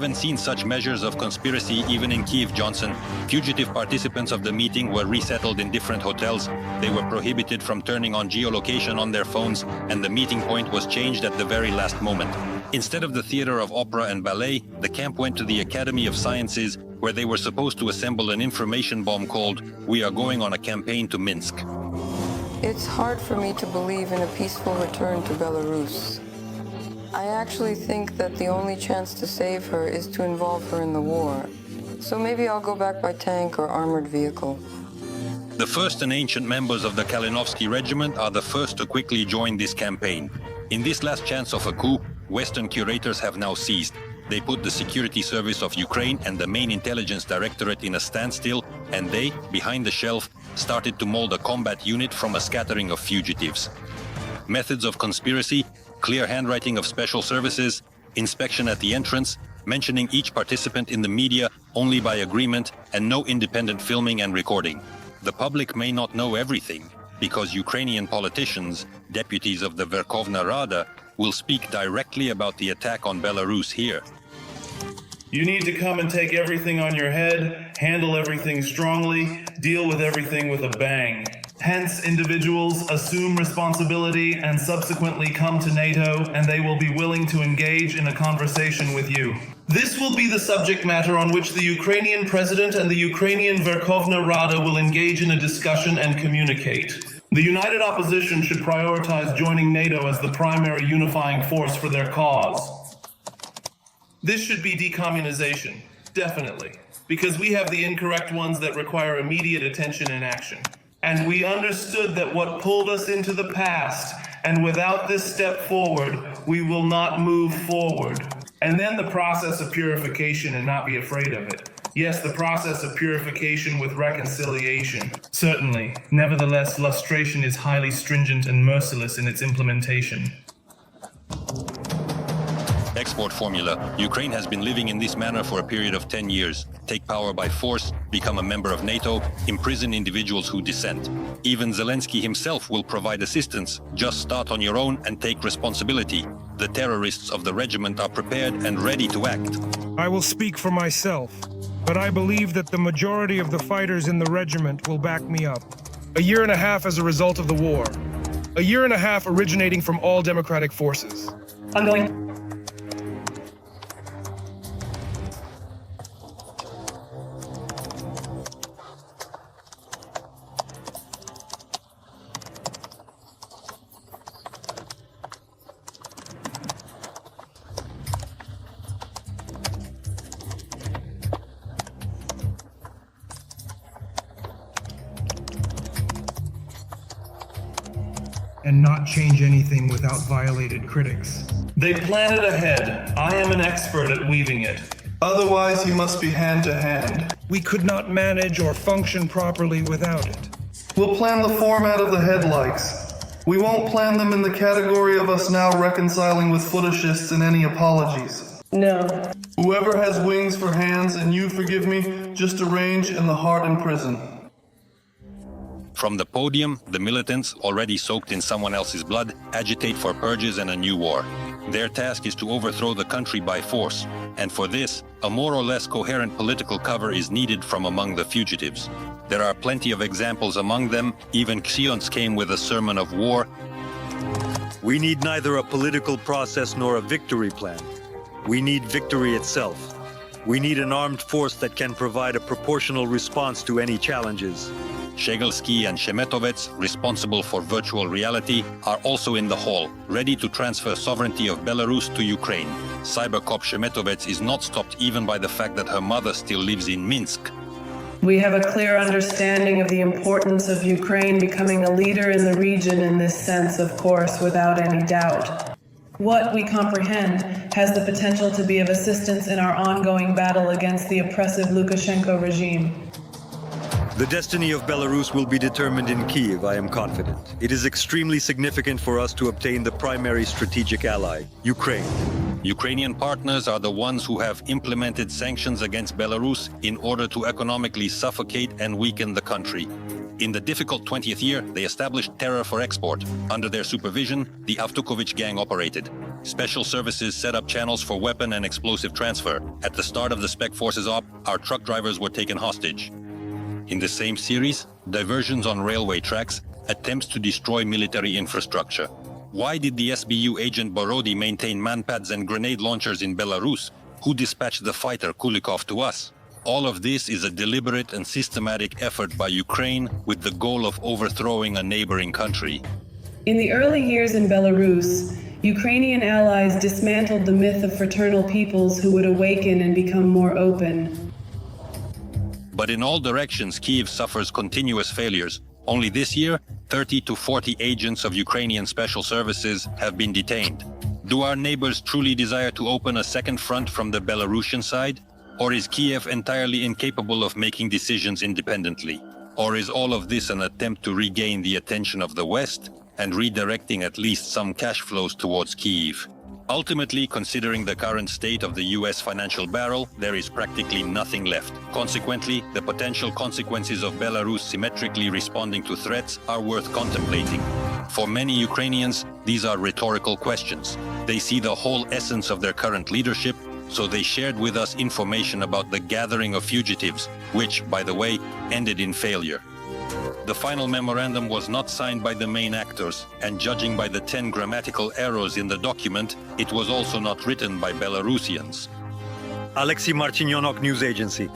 haven't seen such measures of conspiracy even in Kiev, Johnson. Fugitive participants of the meeting were resettled in different hotels. They were prohibited from turning on geolocation on their phones, and the meeting point was changed at the very last moment. Instead of the theater of opera and ballet, the camp went to the Academy of Sciences, where they were supposed to assemble an information bomb called "We are going on a campaign to Minsk." It's hard for me to believe in a peaceful return to Belarus. I actually think that the only chance to save her is to involve her in the war. So maybe I'll go back by tank or armored vehicle. The first and ancient members of the Kalinovsky regiment are the first to quickly join this campaign. In this last chance of a coup, Western curators have now seized. They put the security service of Ukraine and the main intelligence directorate in a standstill, and they, behind the shelf, started to mold a combat unit from a scattering of fugitives. Methods of conspiracy, clear handwriting of special services, inspection at the entrance, mentioning each participant in the media only by agreement, and no independent filming and recording. The public may not know everything, because Ukrainian politicians, deputies of the Verkhovna Rada, will speak directly about the attack on Belarus here. You need to come and take everything on your head, handle everything strongly, deal with everything with a bang. Hence, individuals assume responsibility and subsequently come to NATO, and they will be willing to engage in a conversation with you. This will be the subject matter on which the Ukrainian president and the Ukrainian Verkhovna Rada will engage in a discussion and communicate. The united opposition should prioritize joining NATO as the primary unifying force for their cause. This should be decommunization, definitely, because we have the incorrect ones that require immediate attention and action. And we understood that what pulled us into the past, and without this step forward, we will not move forward. And then the process of purification, and not be afraid of it. Yes, the process of purification with reconciliation. Certainly. Nevertheless, lustration is highly stringent and merciless in its implementation. Export formula. Ukraine has been living in this manner for a period of 10 years. Take power by force, become a member of NATO, imprison individuals who dissent. Even Zelensky himself will provide assistance. Just start on your own and take responsibility. The terrorists of the regiment are prepared and ready to act. I will speak for myself, but I believe that the majority of the fighters in the regiment will back me up. A year and a half as a result of the war. A year and a half originating from all democratic forces. I'm going. And not change anything without violated critics. They plan it ahead. I am an expert at weaving it. Otherwise, you must be hand to hand. We could not manage or function properly without it. We'll plan the format of the headlights. We won't plan them in the category of us now reconciling with footishists and any apologies. No. Whoever has wings for hands, and you forgive me, just arrange in the heart in prison. From the podium, the militants, already soaked in someone else's blood, agitate for purges and a new war. Their task is to overthrow the country by force, and for this, a more or less coherent political cover is needed from among the fugitives. There are plenty of examples among them. Even Xions came with a sermon of war. We need neither a political process nor a victory plan. We need victory itself. We need an armed force that can provide a proportional response to any challenges. Shegelsky and Shemetovets, responsible for virtual reality, are also in the hall, ready to transfer sovereignty of Belarus to Ukraine. Cybercop Shemetovets is not stopped even by the fact that her mother still lives in Minsk. We have a clear understanding of the importance of Ukraine becoming a leader in the region in this sense, of course, without any doubt. What we comprehend has the potential to be of assistance in our ongoing battle against the oppressive Lukashenko regime. The destiny of Belarus will be determined in Kiev, I am confident. It is extremely significant for us to obtain the primary strategic ally, Ukraine. Ukrainian partners are the ones who have implemented sanctions against Belarus in order to economically suffocate and weaken the country. In the difficult 20th year, they established terror for export. Under their supervision, the Avtukovich gang operated. Special services set up channels for weapon and explosive transfer. At the start of the Spec Forces op, our truck drivers were taken hostage. In the same series, diversions on railway tracks, attempts to destroy military infrastructure. Why did the SBU agent Borody maintain manpads and grenade launchers in Belarus? Who dispatched the fighter Kulikov to us? All of this is a deliberate and systematic effort by Ukraine with the goal of overthrowing a neighboring country. In the early years in Belarus, Ukrainian allies dismantled the myth of fraternal peoples who would awaken and become more open. But in all directions, Kiev suffers continuous failures. Only this year, 30 to 40 agents of Ukrainian special services have been detained. Do our neighbors truly desire to open a second front from the Belarusian side? Or is Kiev entirely incapable of making decisions independently? Or is all of this an attempt to regain the attention of the West and redirecting at least some cash flows towards Kiev? Ultimately, considering the current state of the US financial barrel, there is practically nothing left. Consequently, the potential consequences of Belarus symmetrically responding to threats are worth contemplating. For many Ukrainians, these are rhetorical questions. They see the whole essence of their current leadership, so they shared with us information about the gathering of fugitives, which, by the way, ended in failure. The final memorandum was not signed by the main actors, and judging by the 10 grammatical errors in the document, it was also not written by Belarusians. Alexei Martinyonok News Agency.